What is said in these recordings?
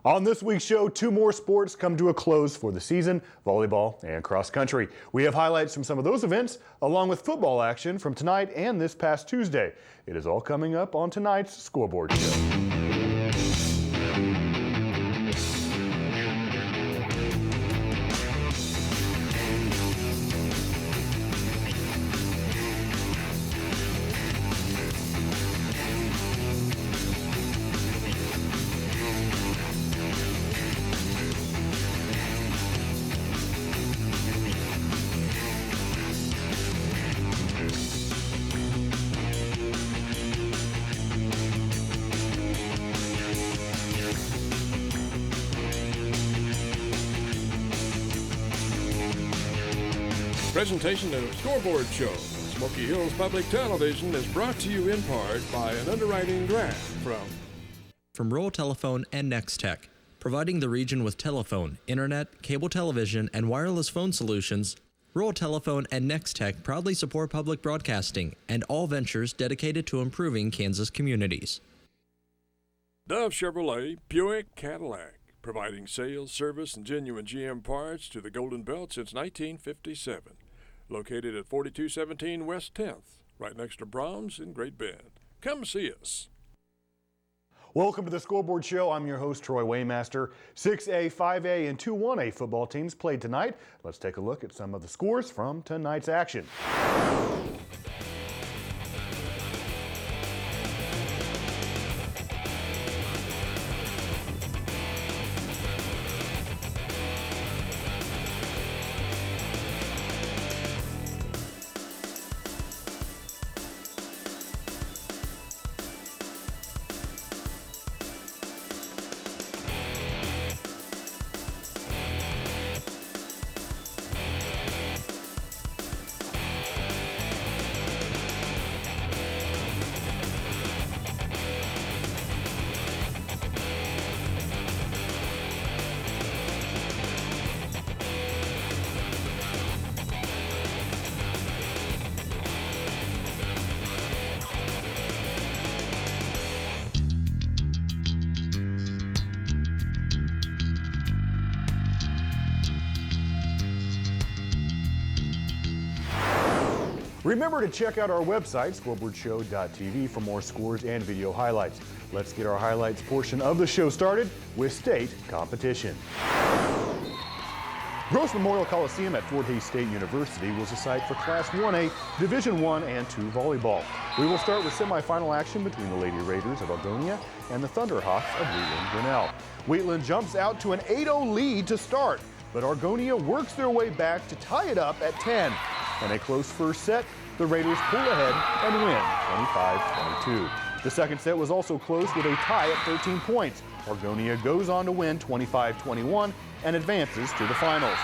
On this week's show, two more sports come to a close for the season, volleyball and cross country. We have highlights from some of those events, along with football action from tonight and this past Tuesday. It is all coming up on tonight's Scoreboard show. Presentation of Scoreboard Show on Smoky Hills Public Television is brought to you in part by an underwriting grant from Rural Telephone and Nextech, providing the region with telephone, internet, cable television, and wireless phone solutions. Rural Telephone and Nextech proudly support public broadcasting and all ventures dedicated to improving Kansas communities. Dove Chevrolet Buick Cadillac, providing sales, service, and genuine GM parts to the Golden Belt since 1957. Located at 4217 West 10th, right next to Brahms in Great Bend. Come see us. Welcome to the Scoreboard Show. I'm your host, Troy Waymaster. 6A, 5A, and 2-1A football teams played tonight. Let's take a look at some of the scores from tonight's action. Remember to check out our website, scoreboardshow.tv, for more scores and video highlights. Let's get our highlights portion of the show started with state competition. Gross Memorial Coliseum at Fort Hays State University was a site for Class 1A, Division I and II volleyball. We will start with semifinal action between the Lady Raiders of Algonia and the Thunderhawks of Wheatland-Grinnell. Wheatland jumps out to an 8-0 lead to start, but Algonia works their way back to tie it up at 10. In a close first set, the Raiders pull ahead and win 25-22. The second set was also close with a tie at 13 points. Algonia goes on to win 25-21 and advances to the finals.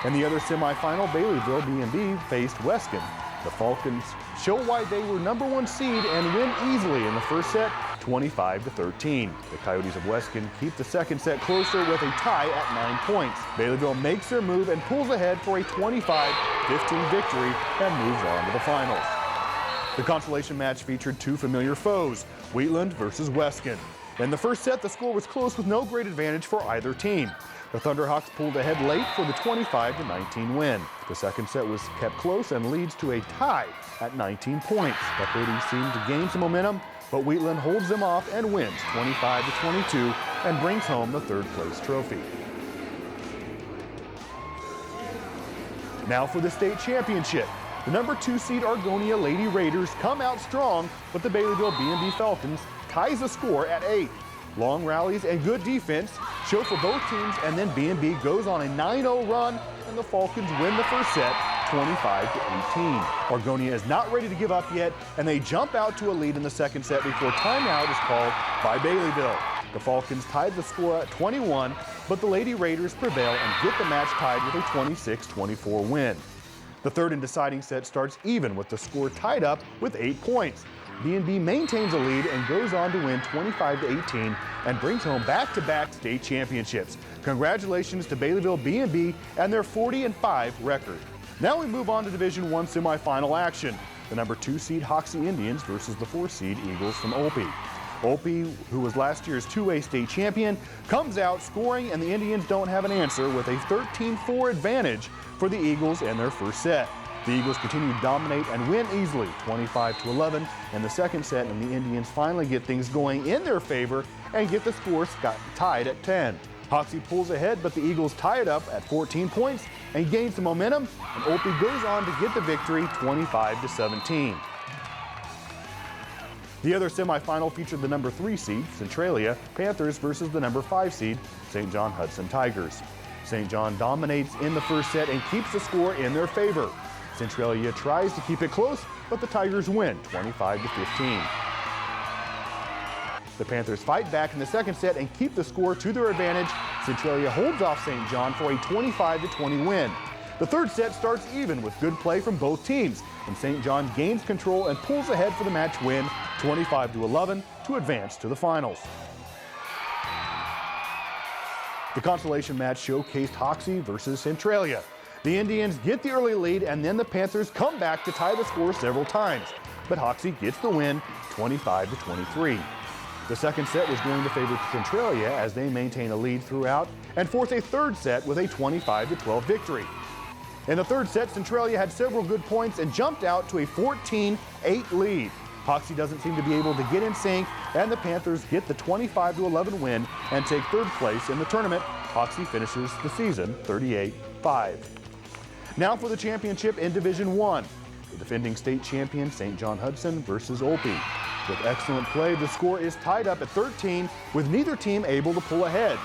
In the other semifinal, Baileyville B&B faced Weskin. The Falcons show why they were #1 seed and win easily in the first set, 25-13. The Coyotes of Weskin keep the second set closer with a tie at 9 points. Baileyville makes their move and pulls ahead for a 25-15 victory and moves on to the finals. The consolation match featured two familiar foes, Wheatland versus Weskin. In the first set, the score was close with no great advantage for either team. The Thunderhawks pulled ahead late for the 25-19 win. The second set was kept close and leads to a tie at 19 points. The Hoodies seem to gain some momentum, but Wheatland holds them off and wins 25-22 and brings home the third place trophy. Now for the state championship. The #2 seed Algonia Lady Raiders come out strong, but the Baileyville B&B Falcons ties the score at 8. Long rallies and good defense show for both teams, and then B&B goes on a 9-0 run, and the Falcons win the first set 25-18. Algonia is not ready to give up yet, and they jump out to a lead in the second set before timeout is called by Baileyville. The Falcons tied the score at 21, but the Lady Raiders prevail and get the match tied with a 26-24 win. The third and deciding set starts even with the score tied up with 8 points. B&B maintains a lead and goes on to win 25-18 and brings home back-to-back state championships. Congratulations to Baileyville B&B and their 40-5 record. Now we move on to Division I semifinal action. The #2 seed Hoxie Indians versus the 4 seed Eagles from Olpe. Opie, who was last year's 2A state champion, comes out scoring, and the Indians don't have an answer with a 13-4 advantage for the Eagles in their first set. The Eagles continue to dominate and win easily, 25-11 in the second set, and the Indians finally get things going in their favor and get the score tied at 10. Hoxie pulls ahead, but the Eagles tie it up at 14 points and gain some momentum, and Opie goes on to get the victory, 25-17. The other semifinal featured the number 3 seed, Centralia Panthers, versus the number 5 seed, St. John Hudson Tigers. St. John dominates in the first set and keeps the score in their favor. Centralia tries to keep it close, but the Tigers win 25-15. The Panthers fight back in the second set and keep the score to their advantage. Centralia holds off St. John for a 25-20 win. The third set starts even with good play from both teams, and St. John gains control and pulls ahead for the match win, 25-11, to advance to the finals. The consolation match showcased Hoxie versus Centralia. The Indians get the early lead, and then the Panthers come back to tie the score several times, but Hoxie gets the win, 25-23. The second set was going to favor Centralia as they maintain a lead throughout and force a third set with a 25-12 victory. In the third set, Centralia had several good points and jumped out to a 14-8 lead. Hoxie doesn't seem to be able to get in sync, and the Panthers get the 25-11 win and take third place in the tournament. Hoxie finishes the season 38-5. Now for the championship in Division I. The defending state champion St. John Hudson versus Opie. With excellent play, the score is tied up at 13, with neither team able to pull ahead.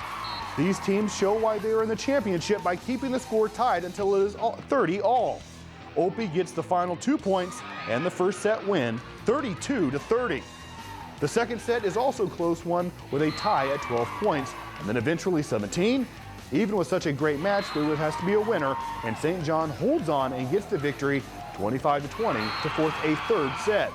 These teams show why they are in the championship by keeping the score tied until it is 30 all. Opie gets the final 2 points and the first set win, 32-30. The second set is also a close one with a tie at 12 points, and then eventually 17. Even with such a great match, there has to be a winner, and St. John holds on and gets the victory, 25-20, to force a third set.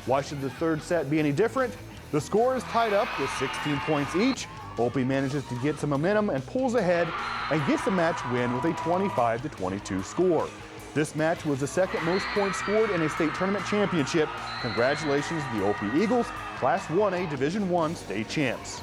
Why should the third set be any different? The score is tied up with 16 points each. Opie manages to get some momentum and pulls ahead and gets the match win with a 25-22 score. This match was the second most points scored in a state tournament championship. Congratulations to the Opie Eagles, Class 1A Division I state champs.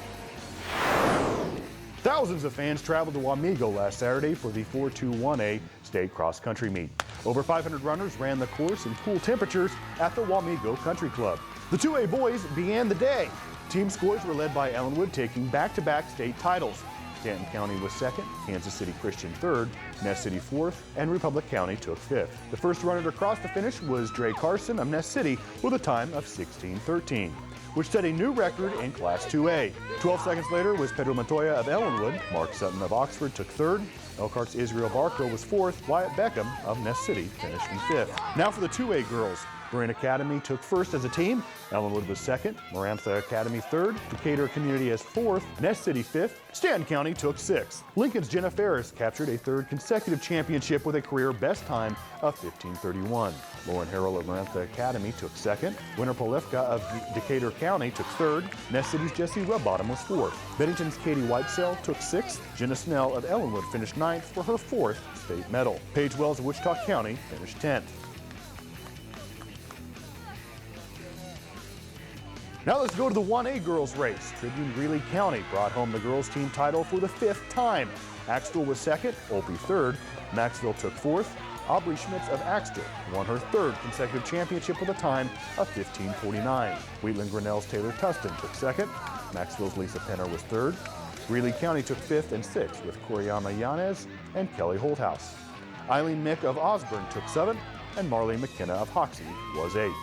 Thousands of fans traveled to Wamego last Saturday for the 4-2-1A state cross-country meet. Over 500 runners ran the course in cool temperatures at the Wamego Country Club. The 2A boys began the day. Team scores were led by Ellenwood, taking back-to-back state titles. Stanton County was second, Kansas City Christian third, Ness City fourth, and Republic County took fifth. The first runner to cross the finish was Dre Carson of Ness City with a time of 16:13. Which set a new record in Class 2A. 12 seconds later was Pedro Montoya of Ellenwood. Mark Sutton of Oxford took third. Elkhart's Israel Barco was fourth. Wyatt Beckham of Ness City finished in fifth. Now for the 2A girls. Marine Academy took first as a team. Ellenwood was second. Marantha Academy third. Decatur Community as fourth. Ness City fifth. Stanton County took sixth. Lincoln's Jenna Ferris captured a third consecutive championship with a career best time of 15:31. Lauren Harrell of Marantha Academy took second. Winter Polifka of Decatur County took third. Ness City's Jesse Rubbottom was fourth. Bennington's Katie Whitesell took sixth. Jenna Snell of Ellenwood finished ninth for her fourth state medal. Paige Wells of Wichita County finished 10th. Now let's go to the 1A girls race. Tribune Greeley County brought home the girls team title for the 5th time. Axtell was second, Opie third. Maxville took fourth. Aubrey Schmitz of Axtell won her third consecutive championship with a time of 15:49. Wheatland Grinnell's Taylor Tustin took second. Maxville's Lisa Penner was third. Greeley County took fifth and sixth with Koriyama Yanez and Kelly Holthouse. Eileen Mick of Osborne took seventh, and Marley McKenna of Hoxie was eighth.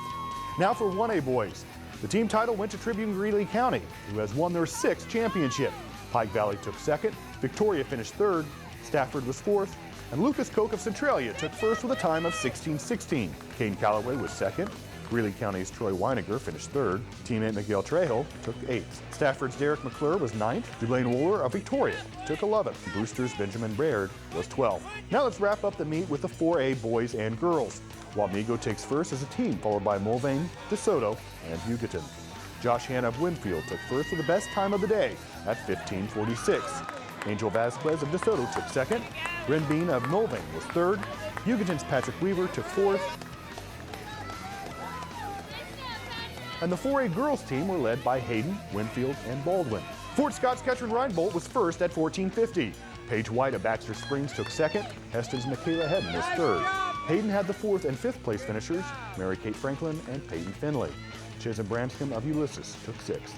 Now for 1A boys. The team title went to Tribune Greeley County, who has won their 6th championship. Pike Valley took second, Victoria finished third, Stafford was fourth, and Lucas Koch of Centralia took first with a time of 16:16. Caden Calloway was second. Greeley County's Troy Weiniger finished third. Teammate Miguel Trejo took 8th. Stafford's Derek McClure was 9th. Dublaine Wooler of Victoria took 11th. Brewster's Benjamin Baird was 12th. Now let's wrap up the meet with the 4A boys and girls. Wamego takes first as a team, followed by Mulvane, DeSoto, and Hugoton. Josh Hanna of Winfield took first for the best time of the day at 15:46. Angel Vasquez of DeSoto took second. Ren Bean of Mulvane was third. Hugoton's Patrick Weaver took fourth. and the 4A girls team were led by Hayden, Winfield, and Baldwin. Fort Scott's Ketron Reinbolt was first at 1450. Paige White of Baxter Springs took second. Heston's Michaela Hedden was third. Hayden had the 4th and 5th place finishers, Mary Kate Franklin and Peyton Finley. Chisholm Branscombe of Ulysses took 6th.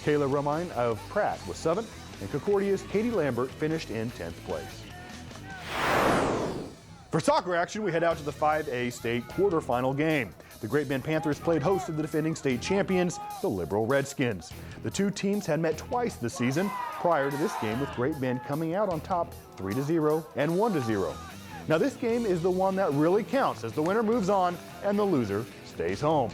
Kayla Romine of Pratt was 7th, and Concordia's Katie Lambert finished in 10th place. For soccer action, we head out to the 5A state quarterfinal game. The Great Bend Panthers played host to the defending state champions, the Liberal Redskins. The two teams had met twice this season prior to this game, with Great Bend coming out on top 3-0 and 1-0. Now this game is the one that really counts, as the winner moves on and the loser stays home.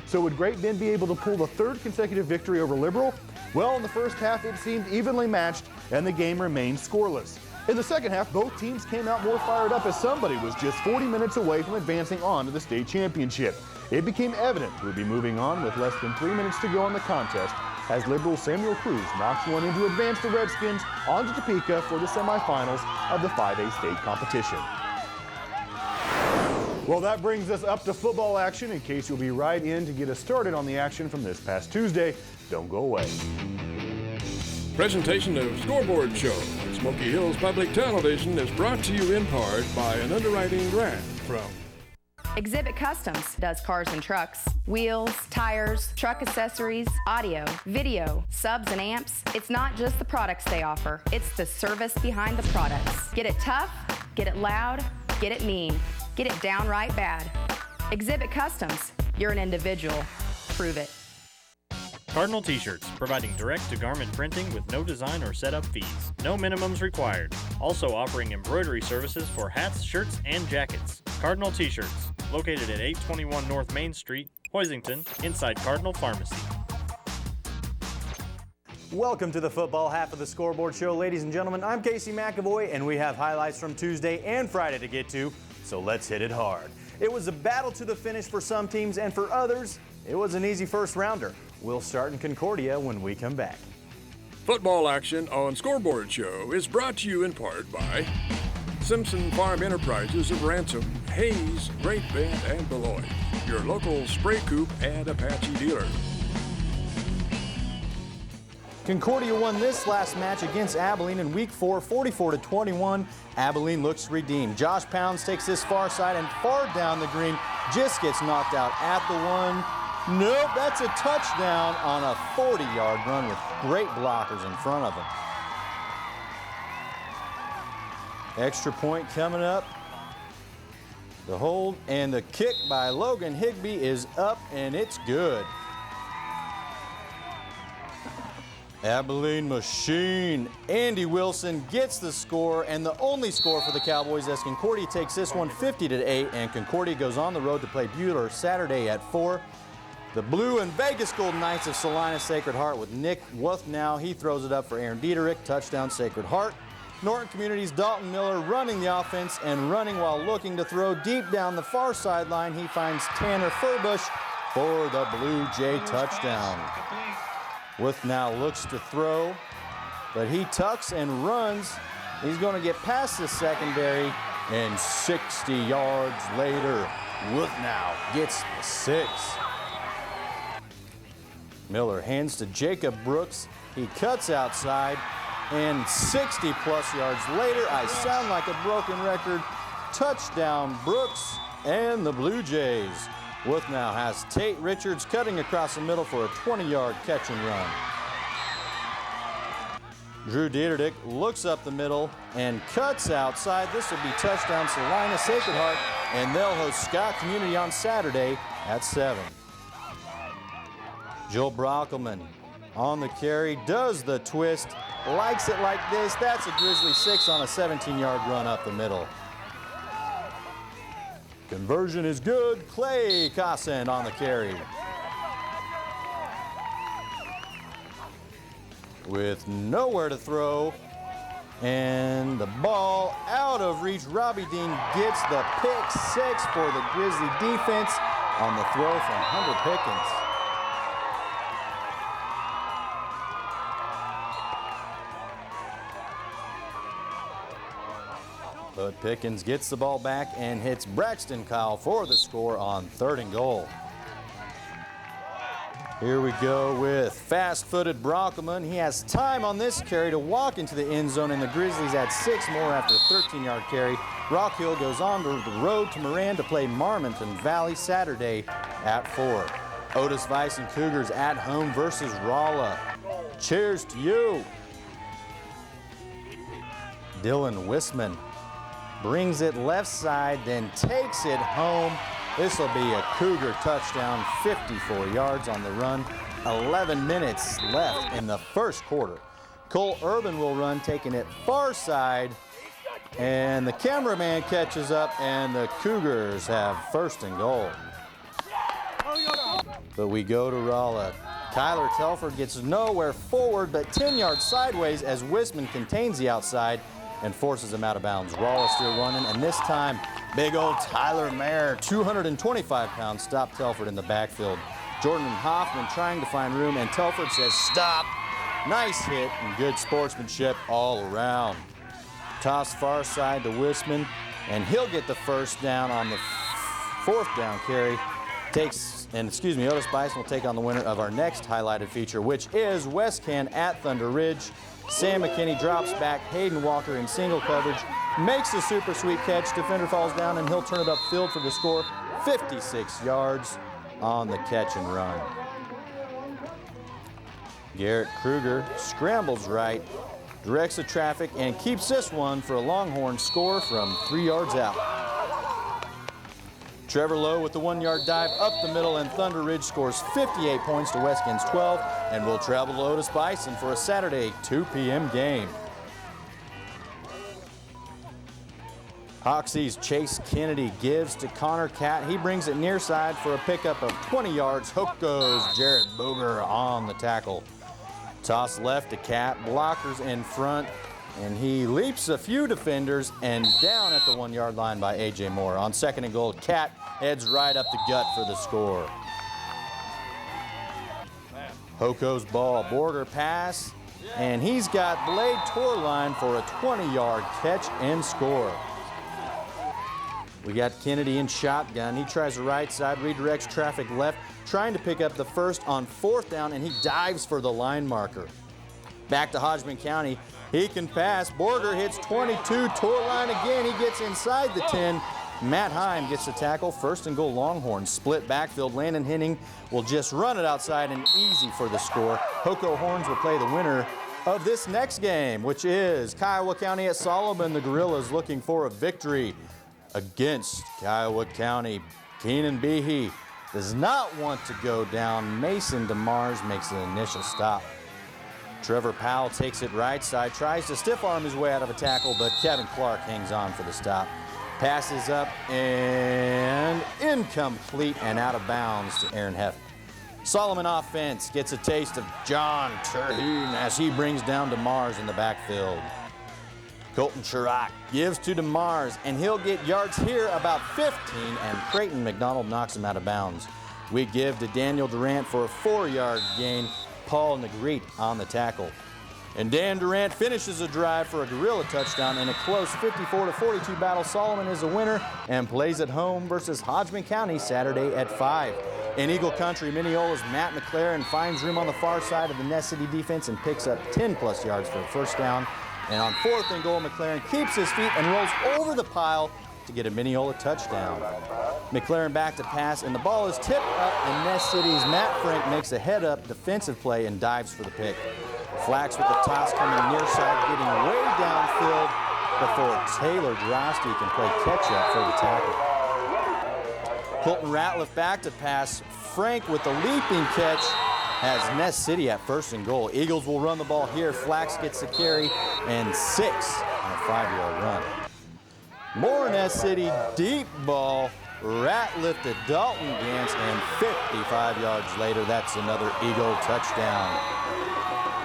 So would Great Bend be able to pull the 3rd consecutive victory over Liberal? Well, in the first half it seemed evenly matched and the game remained scoreless. In the second half, both teams came out more fired up, as somebody was just 40 minutes away from advancing on to the state championship. It became evident who would be moving on with less than 3 minutes to go in the contest, as Liberal Samuel Cruz knocks one in to advance the Redskins on to Topeka for the semifinals of the 5A state competition. Well, that brings us up to football action. In case you'll be right in to get us started on the action from this past Tuesday, don't go away. Presentation of Scoreboard Show on Smoky Hills Public Television is brought to you in part by an underwriting grant from Exhibit Customs does cars and trucks, wheels, tires, truck accessories, audio, video, subs and amps. It's not just the products they offer, it's the service behind the products. Get it tough, get it loud, get it mean, get it downright bad. Exhibit Customs, you're an individual, prove it. Cardinal T-shirts, providing direct-to-garment printing with no design or setup fees. No minimums required. Also offering embroidery services for hats, shirts, and jackets. Cardinal T-shirts, located at 821 North Main Street, Hoisington, inside Cardinal Pharmacy. Welcome to the football half of the Scoreboard Show, ladies and gentlemen. I'm Casey McAvoy, and we have highlights from Tuesday and Friday to get to, so let's hit it hard. It was a battle to the finish for some teams, and for others, it was an easy first rounder. We'll start in Concordia when we come back. Football action on Scoreboard Show is brought to you in part by Simpson Farm Enterprises of Ransom, Hayes, Great Bend, and Beloit, your local spray coop and Apache dealer. Concordia won this last match against Abilene in Week 4, 44-21. Abilene looks redeemed. Josh Pounds takes this far side and far down the green, just gets knocked out at the one. Nope, that's a touchdown on a 40-yard run with great blockers in front of him. Extra point coming up. The hold and the kick by Logan Higbee is up, and it's good. Abilene machine. Andy Wilson gets the score, and the only score for the Cowboys, as Concordia takes this one 50-8, and Concordia goes on the road to play Buhler Saturday at 4. The Blue and Vegas Golden Knights of Salina Sacred Heart with Nick Wuthnow. He throws it up for Aaron Dieterich. Touchdown Sacred Heart. Norton Community's Dalton Miller running the offense and running while looking to throw deep down the far sideline. He finds Tanner Furbush for the Blue Jay touchdown. Wuthnow looks to throw, but he tucks and runs. He's going to get past the secondary, and 60 yards later, Wuthnow gets the 6. Miller hands to Jacob Brooks. He cuts outside, and 60-plus yards later, I sound like a broken record. Touchdown Brooks and the Blue Jays. Wuthnow has Tate Richards cutting across the middle for a 20-yard catch and run. Drew Dieterich looks up the middle and cuts outside. This will be touchdown Salina Sacred Heart, and they'll host Scott Community on Saturday at 7. Joel Brockelman on the carry, does the twist, likes it like this. That's a Grizzly 6 on a 17-yard run up the middle. Conversion is good. Clay Cosson on the carry. With nowhere to throw, and the ball out of reach. Robbie Dean gets the pick 6 for the Grizzly defense on the throw from Hunter Pickens. But Pickens gets the ball back and hits Braxton Kyle for the score on 3rd and goal. Here we go with fast-footed Brockelman. He has time on this carry to walk into the end zone, and the Grizzlies add 6 more after a 13-yard carry. Rock Hill goes on to the road to Moran to play Marmonton Valley Saturday at 4. Otis Weiss and Cougars at home versus Rolla. Cheers to you. Dylan Wisman brings it left side, then takes it home. This will be a Cougar touchdown, 54 yards on the run. 11 minutes left in the first quarter. Cole Urban will run, taking it far side, and the cameraman catches up, and the Cougars have first and goal. But we go to Rolla. Kyler Telford gets nowhere forward, but 10 yards sideways as Wisman contains the outside and forces him out of bounds. Rolla still running, and this time, big old Tyler Mayer, 225 pounds, stopped Telford in the backfield. Jordan Hoffman trying to find room, and Telford says, stop. Nice hit and good sportsmanship all around. Toss far side to Wisman, and he'll get the first down on the fourth down carry. Otis Bison will take on the winner of our next highlighted feature, which is West Can at Thunder Ridge. Sam McKinney drops back, Hayden Walker in single coverage, makes a super sweet catch, defender falls down, and he'll turn it upfield for the score, 56 yards on the catch and run. Garrett Kruger scrambles right, directs the traffic, and keeps this one for a Longhorn score from 3 yards out. Trevor Lowe with the 1-yard dive up the middle, and Thunder Ridge scores 58 points to West Ken's 12, and will travel to Otis Bison for a Saturday 2 p.m. game. Hoxie's Chase Kennedy gives to Connor Catt. He brings it near side for a pickup of 20 yards. Hook goes Jared Booger on the tackle. Toss left to Catt, blockers in front, and he leaps a few defenders and down at the 1-yard line by A.J. Moore. On second and goal, Catt heads right up the gut for the score. Hoko's ball, Borger pass, and he's got Blade Torline for a 20-yard catch and score. We got Kennedy in shotgun. He tries the right side, redirects traffic left, trying to pick up the first on 4th down, and he dives for the line marker. Back to Hodgman County. He can pass. Borger hits 22. Torline again. He gets inside the 10. Matt Heim gets the tackle. First and goal Longhorns. Split backfield. Landon Henning will just run it outside and easy for the score. Hoko Horns will play the winner of this next game, which is Kiowa County at Solomon. The Gorillas looking for a victory against Kiowa County. Keenan Behe does not want to go down. Mason DeMars makes the initial stop. Trevor Powell takes it right side, tries to stiff arm his way out of a tackle, but Kevin Clark hangs on for the stop. Passes up and incomplete and out of bounds to Aaron Heff. Solomon offense gets a taste of John Terhune as he brings down DeMars in the backfield. Colton Chirac gives to DeMars, and he'll get yards here about 15, and Creighton McDonald knocks him out of bounds. We give to Daniel Durant for a 4-yard gain. Paul Negrete on the tackle. And Dan Durant finishes a drive for a Gorilla touchdown in a close 54-42 battle. Solomon is a winner and plays at home versus Hodgman County Saturday at 5. In Eagle Country, Mineola's Matt McLaren finds room on the far side of the Ness City defense and picks up 10-plus yards for a first down. And on 4th and goal, McLaren keeps his feet and rolls over the pile to get a Mineola touchdown. McLaren back to pass, and the ball is tipped up, and Ness City's Matt Frank makes a head-up defensive play and dives for the pick. Flax with the toss coming near side, getting way downfield before Taylor Drosty can play catch-up for the tackle. Colton Ratliff back to pass. Frank with the leaping catch has Ness City at 1st and goal. Eagles will run the ball here. Flax gets the carry and 6 on a 5-yard run. More Ness City deep ball. Ratliff to Dalton Gantz, and 55 yards later, that's another Eagle touchdown.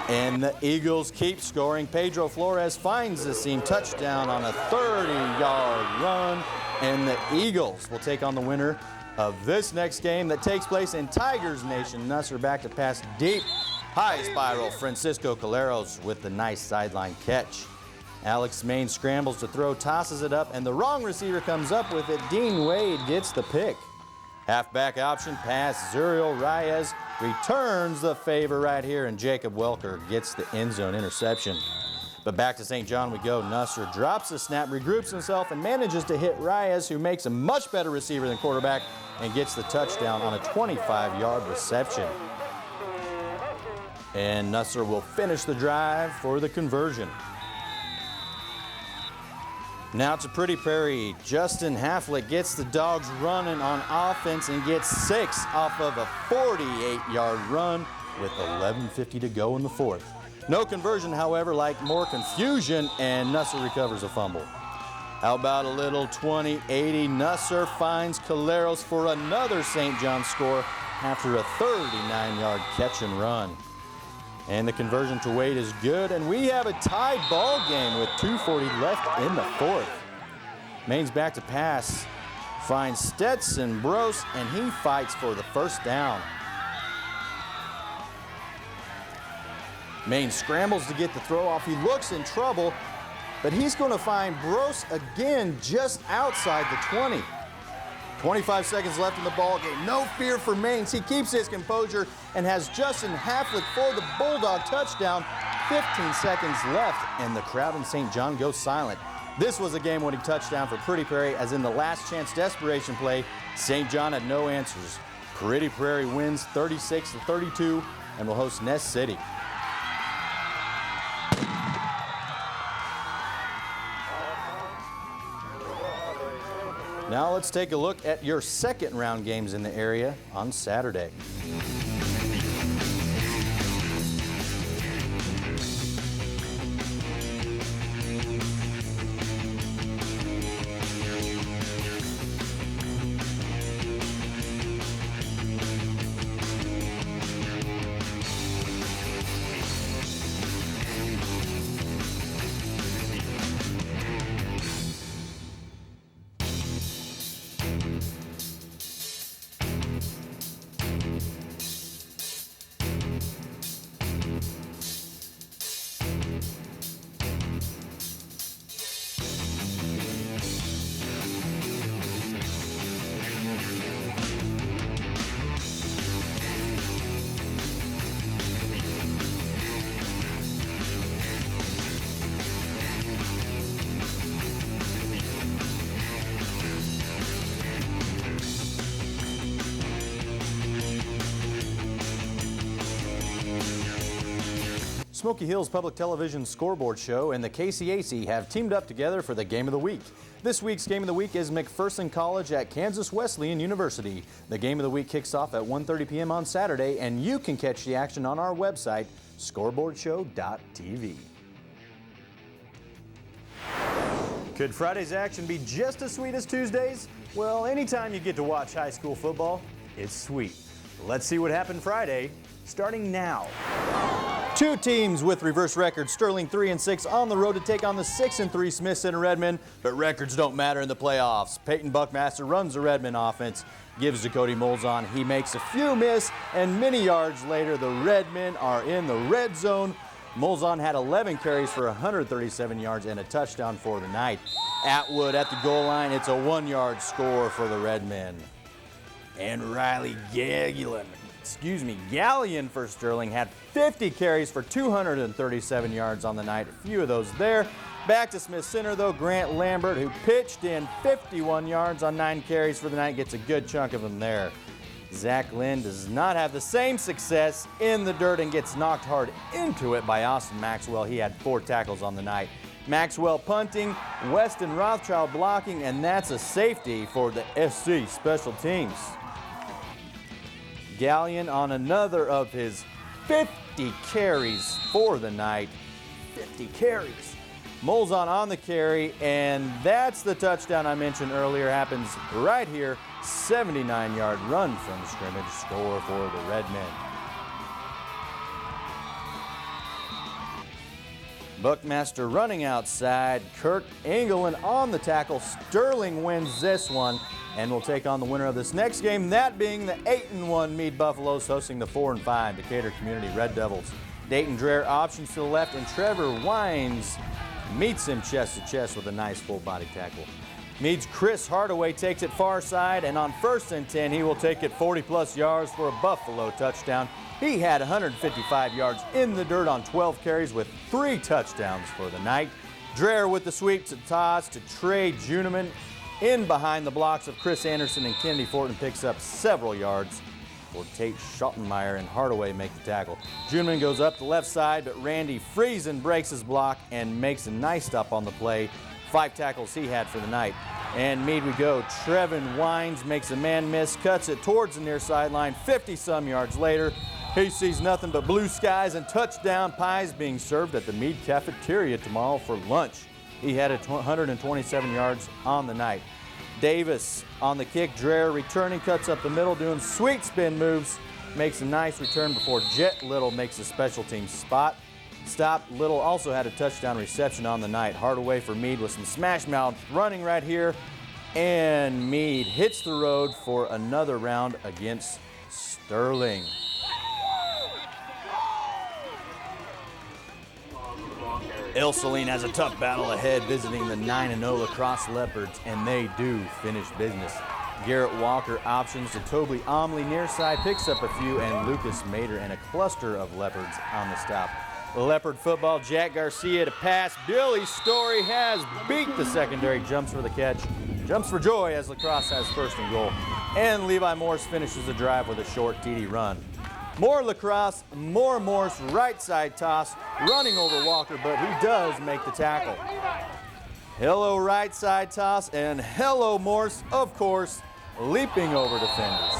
And the Eagles keep scoring. Pedro Flores finds the seam touchdown on a 30-yard run, and the Eagles will take on the winner of this next game that takes place in Tigers Nation. Nusser back to pass deep. High spiral. Francisco Caleros with the nice sideline catch. Alex Main scrambles to throw, tosses it up, and the wrong receiver comes up with it. Dean Wade gets the pick. Halfback option pass, Zuriel Reyes returns the favor right here, and Jacob Welker gets the end zone interception. But back to St. John we go. Nusser drops the snap, regroups himself, and manages to hit Reyes, who makes a much better receiver than quarterback and gets the touchdown on a 25-yard reception. And Nusser will finish the drive for the conversion. Now to Pretty Prairie. Justin Haflick gets the Dogs running on offense and gets 6 off of a 48-yard run with 11:50 to go in the fourth. No conversion, however, like more confusion, and Nusser recovers a fumble. How about a little 20-80? Nusser finds Caleros for another St. John score after a 39-yard catch and run. And the conversion to Wade is good, and we have a tied ball game with 2:40 left in the fourth. Maine's back to pass, finds Stetson Brose, and he fights for the first down. Maine scrambles to get the throw off. He looks in trouble, but he's going to find Brose again just outside the 20. 25 seconds left in the ball game. No fear for Mainz. He keeps his composure and has Justin Haflick for the Bulldog touchdown. 15 seconds left, and the crowd in St. John goes silent. This was a game-winning touchdown for Pretty Prairie, as in the last chance desperation play, St. John had no answers. Pretty Prairie wins 36-32 and will host Ness City. Now let's take a look at your second round games in the area on Saturday. Smoky Hills Public Television Scoreboard Show and the KCAC have teamed up together for the Game of the Week. This week's Game of the Week is McPherson College at Kansas Wesleyan University. The Game of the Week kicks off at 1:30 p.m. on Saturday, and you can catch the action on our website, scoreboardshow.tv. Could Friday's action be just as sweet as Tuesday's? Well, anytime you get to watch high school football, it's sweet. Let's see what happened Friday, starting now. Two teams with reverse records, Sterling 3-6 on the road to take on the 6-3 Smith Center Redmen, but records don't matter in the playoffs. Peyton Buckmaster runs the Redmen offense, gives to Cody Molzon. He makes a few miss, and many yards later, the Redmen are in the red zone. Molzon had 11 carries for 137 yards and a touchdown for the night. Atwood at the goal line, it's a 1-yard score for the Redmen. And Riley Gallion for Sterling had 50 carries for 237 yards on the night. A few of those there. Back to Smith Center, though. Grant Lambert, who pitched in 51 yards on 9 carries for the night, gets a good chunk of them there. Zach Lynn does not have the same success in the dirt and gets knocked hard into it by Austin Maxwell. He had 4 tackles on the night. Maxwell punting, Weston Rothschild blocking, and that's a safety for the SC Special Teams. Gallion on another of his 50 carries for the night. 50 carries. Molzon on the carry, and that's the touchdown I mentioned earlier. Happens right here. 79-yard run from scrimmage, score for the Redmen. Buckmaster running outside. Kirk Engelland on the tackle. Sterling wins this one and will take on the winner of this next game, that being the 8-1 Meade Buffaloes hosting the 4-5 Decatur Community Red Devils. Dayton Dreher options to the left, and Trevor Wines meets him chest to chest with a nice full body tackle. Meade's Chris Hardaway takes it far side, and on 1st and 10, he will take it 40-plus yards for a Buffalo touchdown. He had 155 yards in the dirt on 12 carries with 3 touchdowns for the night. Dreher with the sweep to toss to Trey Juneman. In behind the blocks of Chris Anderson and Kennedy Fortin picks up several yards for Tate Schottenmeyer, and Hardaway make the tackle. Juneman goes up the left side, but Randy Friesen breaks his block and makes a nice stop on the play. 5 tackles he had for the night. And Meade we go. Trevin Wines makes a man miss, cuts it towards the near sideline. 50-some yards later, he sees nothing but blue skies and touchdown pies being served at the Meade cafeteria tomorrow for lunch. He had 127 yards on the night. Davis on the kick. Dreher returning, cuts up the middle, doing sweet spin moves. Makes a nice return before Jet Little makes a special team stop. Little also had a touchdown reception on the night. Hardaway for Meade with some smash mouth running right here. And Meade hits the road for another round against Sterling. Elsaline has a tough battle ahead visiting the 9-0 Lacrosse Leopards, and they do finish business. Garrett Walker options to Toby Omley near side, picks up a few, and Lucas Mader and a cluster of Leopards on the stop. Leopard football, Jack Garcia to pass. Billy Story has beat the secondary, jumps for the catch. Jumps for joy as Lacrosse has 1st and goal. And Levi Morse finishes the drive with a short TD run. More Lacrosse, more Morse, right side toss, running over Walker, but he does make the tackle. Hello right side toss, and hello Morse, of course, leaping over defenders.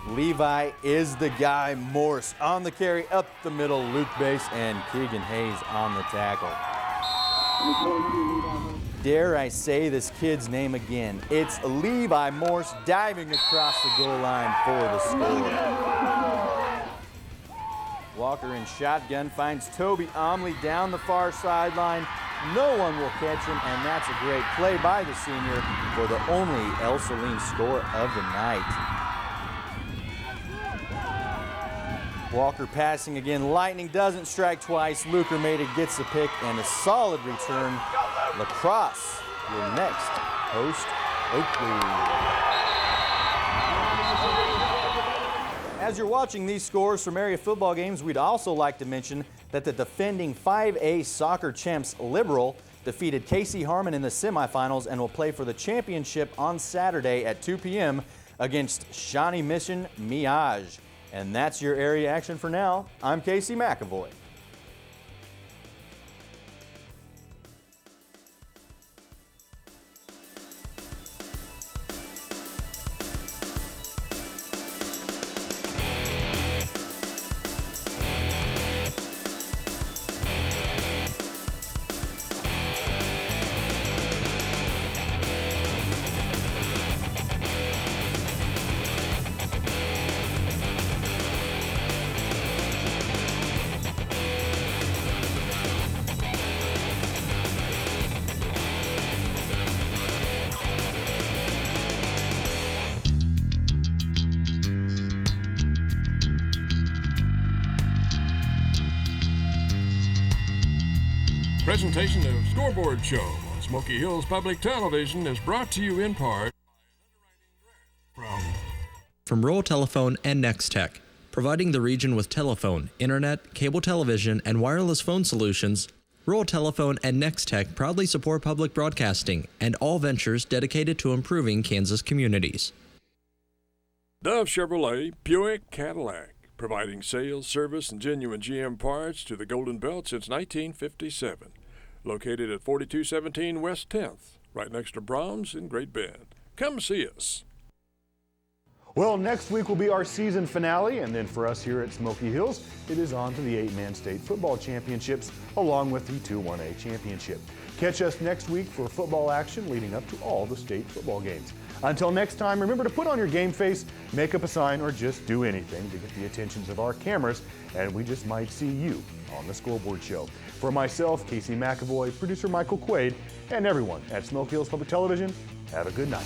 Levi is the guy. Morse on the carry up the middle, Luke Bass and Keegan Hayes on the tackle. Dare I say this kid's name again? It's Levi Morse diving across the goal line for the score. Walker in shotgun finds Toby Omley down the far sideline. No one will catch him, and that's a great play by the senior for the only El Saline score of the night. Walker passing again. Lightning doesn't strike twice. Luker made it, gets the pick, and a solid return. Lacrosse will next host Oakley. As you're watching these scores from area football games, we'd also like to mention that the defending 5A soccer champs Liberal defeated KC Harmon in the semifinals and will play for the championship on Saturday at 2 p.m. against Shawnee Mission Miage. And that's your area action for now. I'm Casey McAvoy. Presentation of Scoreboard Show on Smoky Hills Public Television is brought to you in part from Rural Telephone and Nextech, providing the region with telephone, internet, cable television, and wireless phone solutions. Rural Telephone and Nextech proudly support public broadcasting and all ventures dedicated to improving Kansas communities. Dove Chevrolet Buick Cadillac, providing sales, service, and genuine GM parts to the Golden Belt since 1957. Located at 4217 West 10th, right next to Brahms in Great Bend. Come see us. Well, next week will be our season finale, and then for us here at Smoky Hills, it is on to the 8-man state football championships, along with the 2-1A championship. Catch us next week for football action leading up to all the state football games. Until next time, remember to put on your game face, make up a sign, or just do anything to get the attentions of our cameras, and we just might see you on the Scoreboard Show. For myself, Casey McAvoy, producer Michael Quaid, and everyone at Smoky Hills Public Television, have a good night.